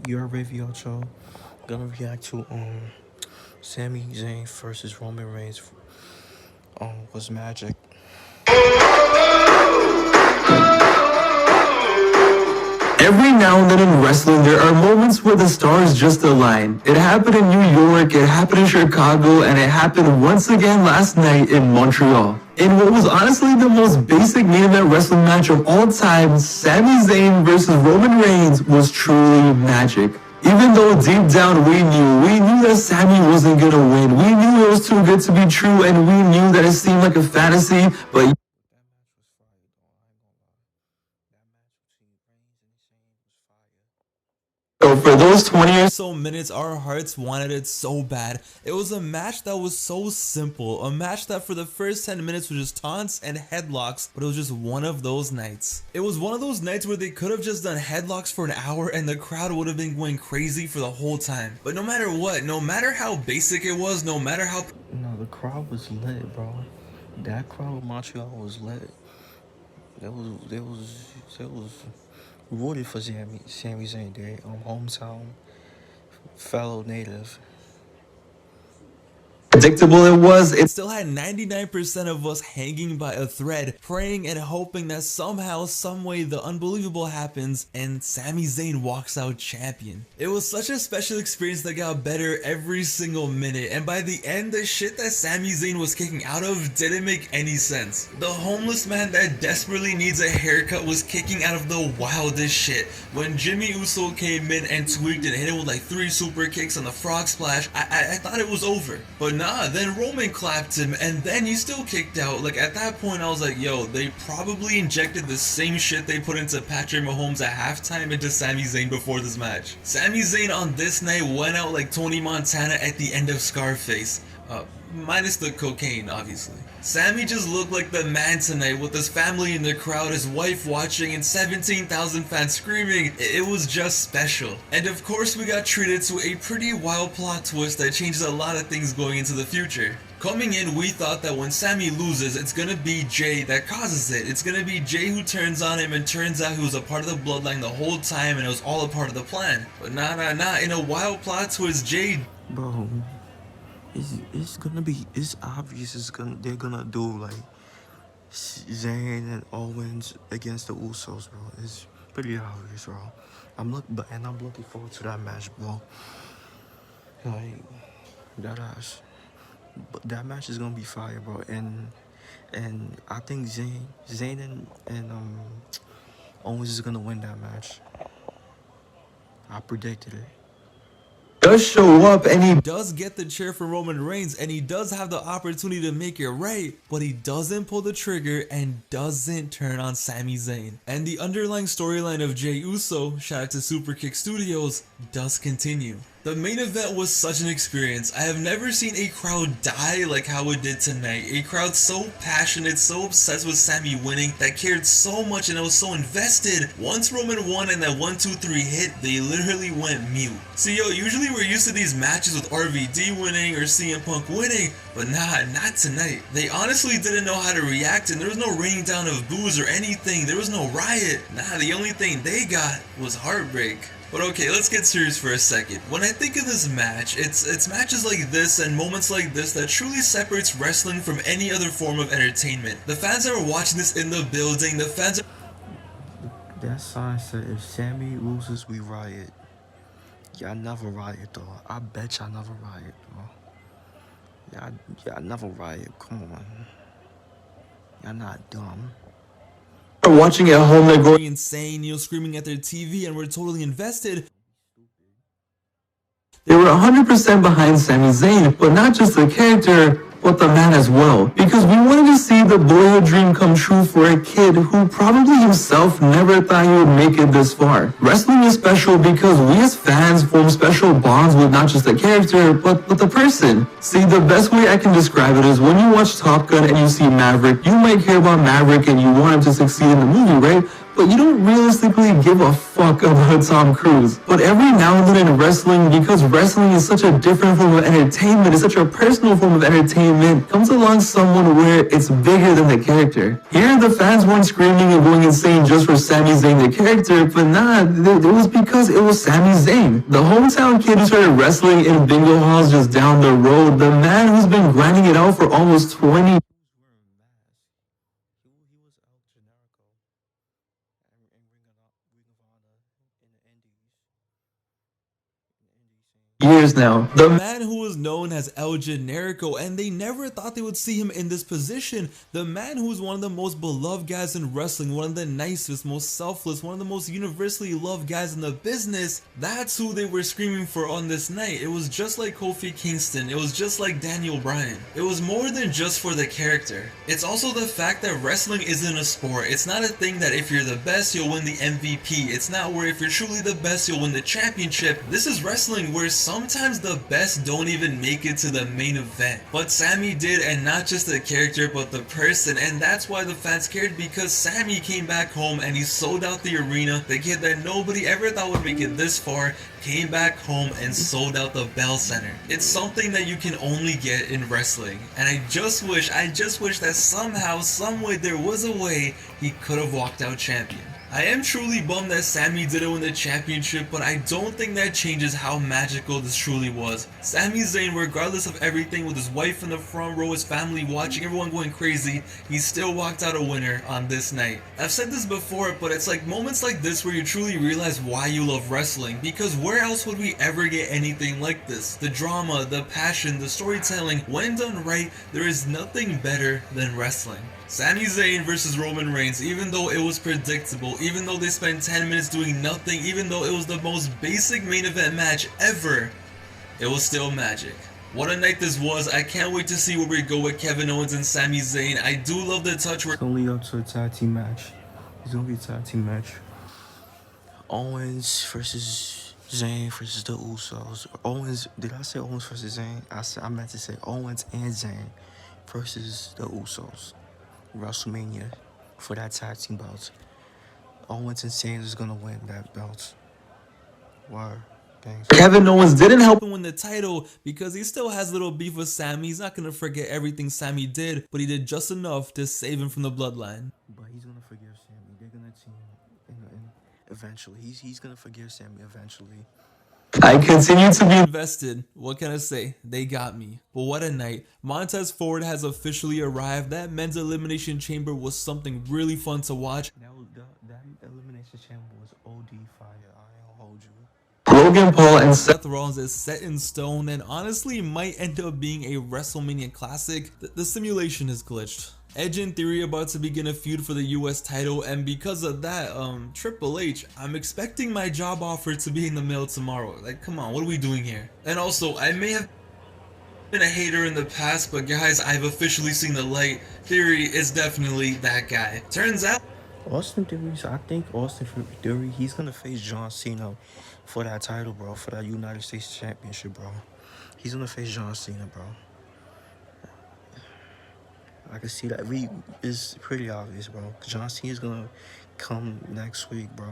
Your WavyOcho gonna react to Sami Zayn versus Roman Reigns was magic. Every now and then in wrestling, there are moments where the stars just align. It happened in New York, it happened in Chicago, and it happened once again last night in Montreal. In what was honestly the most basic main event wrestling match of all time, Sami Zayn versus Roman Reigns was truly magic. Even though deep down we knew that Sami wasn't gonna win. We knew it was too good to be true, and we knew that it seemed like a fantasy, but so for those 20 or so minutes, our hearts wanted it so bad. It was a match that was so simple, a match that for the first 10 minutes was just taunts and headlocks, but it was just one of those nights. It was one of those nights where they could have just done headlocks for an hour and the crowd would have been going crazy for the whole time. But no matter what, no matter how basic it was, no matter how... No, the crowd was lit, bro. That crowd in Montreal was lit. It was rooted for Sami Zayn, their hometown fellow native. predictable it was, It still had 99% of us hanging by a thread, praying and hoping that somehow, someway the unbelievable happens and Sami Zayn walks out champion. It was such a special experience that got better every single minute, and by the end the shit that Sami Zayn was kicking out of didn't make any sense. The homeless man that desperately needs a haircut was kicking out of the wildest shit. When Jimmy Uso came in and tweaked and hit him with like 3 super kicks on the frog splash, I thought it was over. But nah, then Roman clapped him and then he still kicked out. Like at that point I was like, yo, they probably injected the same shit they put into Patrick Mahomes at halftime into Sami Zayn before this match. Sami Zayn on this night went out like Tony Montana at the end of Scarface. Minus the cocaine, obviously. Sami just looked like the man tonight with his family in the crowd, his wife watching, and 17,000 fans screaming. It was just special. And of course we got treated to a pretty wild plot twist that changes a lot of things going into the future. Coming in, we thought that when Sami loses, it's gonna be Jay that causes it. It's gonna be Jay who turns on him, and turns out he was a part of the bloodline the whole time and it was all a part of the plan. But nah. In a wild plot twist, Jay... Bro, it's gonna be, it's obvious they're gonna do like Zayn and Owens against the Usos, bro. It's pretty obvious, bro. I'm looking forward to that match, bro. Like that match is gonna be fire, bro. And I think Zayn and Owens is gonna win that match. I predicted it. does show up and he does get the chair for Roman Reigns and he does have the opportunity to make it right, but he doesn't pull the trigger and doesn't turn on Sami Zayn. And the underlying storyline of Jey Uso, shout out to Superkick Studios, does continue. The main event was such an experience. I have never seen a crowd die like how it did tonight. A crowd so passionate, so obsessed with Sami winning, that cared so much and I was so invested. Once Roman won and that 1-2-3 hit, they literally went mute. See, yo, usually we're used to these matches with RVD winning or CM Punk winning, but nah, not tonight. They honestly didn't know how to react and there was no raining down of boos or anything. There was no riot. Nah, the only thing they got was heartbreak. But okay, let's get serious for a second. When I think of this match, it's matches like this and moments like this that truly separates wrestling from any other form of entertainment. The fans that are watching this in the building, the fans are... That sign said, if Sami loses, we riot. Y'all never riot, though. I bet y'all never riot, bro. Y'all never riot. Come on. Y'all not dumb. watching at home, they're going insane, screaming at their TV, and we're totally invested. They were 100% behind Sami Zayn, but not just the character, but the man as well. Because we wanted to see the boyhood dream come true for a kid who probably himself never thought he would make it this far. Wrestling is special because we as fans form special bonds with not just the character, but with the person. See, the best way I can describe it is when you watch Top Gun and you see Maverick, you might care about Maverick and you want him to succeed in the movie, right? but you don't realistically give a fuck about Tom Cruise. But every now and then in wrestling, because wrestling is such a different form of entertainment, it's such a personal form of entertainment, comes along someone where it's bigger than the character. Here, the fans weren't screaming and going insane just for Sami Zayn, the character, but nah, it was because it was Sami Zayn. The hometown kid who started wrestling in bingo halls just down the road, the man who's been grinding it out for almost 20 years now. The man who was known as El Generico, and they never thought they would see him in this position. The man who was one of the most beloved guys in wrestling, one of the nicest, most selfless, one of the most universally loved guys in the business. That's who they were screaming for on this night. It was just like Kofi Kingston. It was just like Daniel Bryan. It was more than just for the character. It's also the fact that wrestling isn't a sport. It's not a thing that if you're the best, you'll win the MVP. It's not where if you're truly the best, you'll win the championship. This is wrestling where sometimes the best don't even make it to the main event. But Sami did, and not just the character but the person, and that's why the fans cared, because Sami came back home and he sold out the arena. The kid that nobody ever thought would make it this far came back home and sold out the Bell Center. It's something that you can only get in wrestling, and I just wish that somehow, someway, there was a way he could have walked out champion. I am truly bummed that Sami didn't win the championship, but I don't think that changes how magical this truly was. Sami Zayn, regardless of everything, with his wife in the front row, his family watching, everyone going crazy, he still walked out a winner on this night. I've said this before, but it's like moments like this where you truly realize why you love wrestling, because where else would we ever get anything like this? The drama, the passion, the storytelling, when done right, there is nothing better than wrestling. Sami Zayn versus Roman Reigns, even though it was predictable, even though they spent 10 minutes doing nothing, even though it was the most basic main event match ever, it was still magic. What a night this was. I can't wait to see where we go with Kevin Owens and Sami Zayn. I do love the touch where It's only up to a tag team match. It's gonna be a tag team match. Owens versus Zayn versus the Usos. Owens, did I say Owens versus Zayn? I meant to say Owens and Zayn versus the Usos. WrestleMania for that tag team belt. Owens and Zayn is gonna win that belt. Word. Thanks. Kevin Owens didn't help win the title, because he still has little beef with Sami. He's not gonna forget everything Sami did, but he did just enough to save him from the bloodline. But he's gonna forgive Sami. They're gonna team eventually. He's gonna forgive Sami eventually. I continue to be Invested. What can I say? They got me. But what a night. Montez Ford has officially arrived. That men's elimination chamber was something really fun to watch. That elimination chamber was OD fire. I don't hold you. Logan Paul and Seth Rollins is set in stone and honestly might end up being a WrestleMania classic. The simulation is glitched. Edge and Theory about to begin a feud for the US title, and because of that, Triple H, I'm expecting my job offer to be in the mail tomorrow. Like, come on, what are we doing here? And also, I may have been a hater in the past, but guys, I've officially seen the light. Theory is definitely that guy. Turns out Austin Theory, he's gonna face John Cena for that title, bro, for that United States Championship, bro. He's gonna face John Cena, bro. I can see that. It's pretty obvious, bro. John Cena's gonna come next week, bro.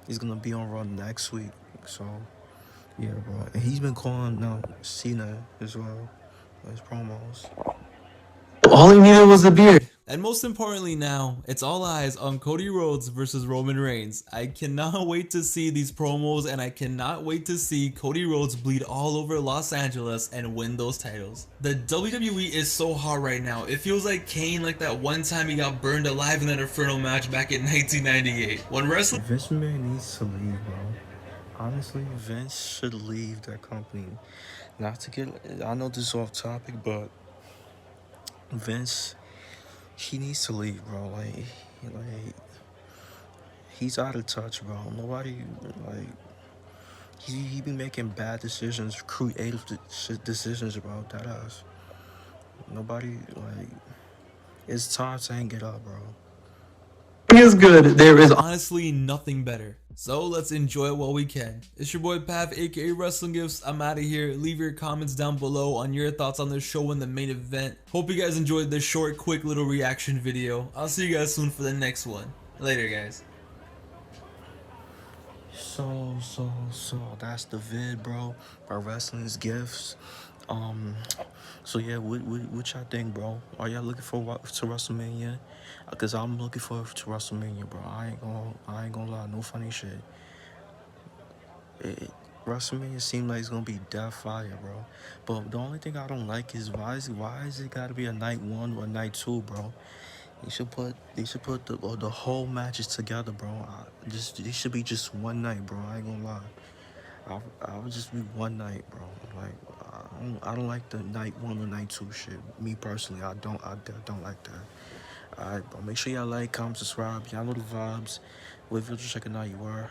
He's gonna be on Raw next week. So, yeah, bro. And he's been calling out Cena as well. His promos. all he needed was a beer. And most importantly now, it's all eyes on Cody Rhodes versus Roman Reigns. I cannot wait to see these promos, and I cannot wait to see Cody Rhodes bleed all over Los Angeles and win those titles. The WWE is so hot right now. It feels like Kane, like that one time he got burned alive in that Inferno match back in 1998. When wrestling Vince McMahon needs to leave, bro. Honestly, Vince should leave that company. Not to get, I know this is off topic, but Vince, he needs to leave, bro. Like he's out of touch, bro. Nobody, like, he be making bad decisions, creative decisions about that ass. Nobody, like, it's time to hang it up, bro. He is good. There is honestly nothing better. So let's enjoy it while we can. It's your boy Pav, aka Wrestling Gifts. I'm out of here. Leave your comments down below on your thoughts on the show and the main event. Hope you guys enjoyed this short, quick little reaction video. I'll see you guys soon for the next one. Later, guys. So that's the vid, bro. Our wrestling's gifts. Um, so yeah, what y'all think, bro? Are y'all looking forward to WrestleMania? Cause I'm looking forward to WrestleMania, bro. I ain't gonna lie, no funny shit. It, WrestleMania seems like it's gonna be death fire, bro. But the only thing I don't like is why is it gotta be a night one or night two, bro? They should put the whole matches together, bro. Just it should be just one night, bro. I ain't gonna lie. I would just be one night, bro. Like I don't like the night one or night two shit. Me personally, I don't like that. Alright, bro. Make sure y'all like, comment, subscribe. Y'all know the vibes. With you, just checking out you are.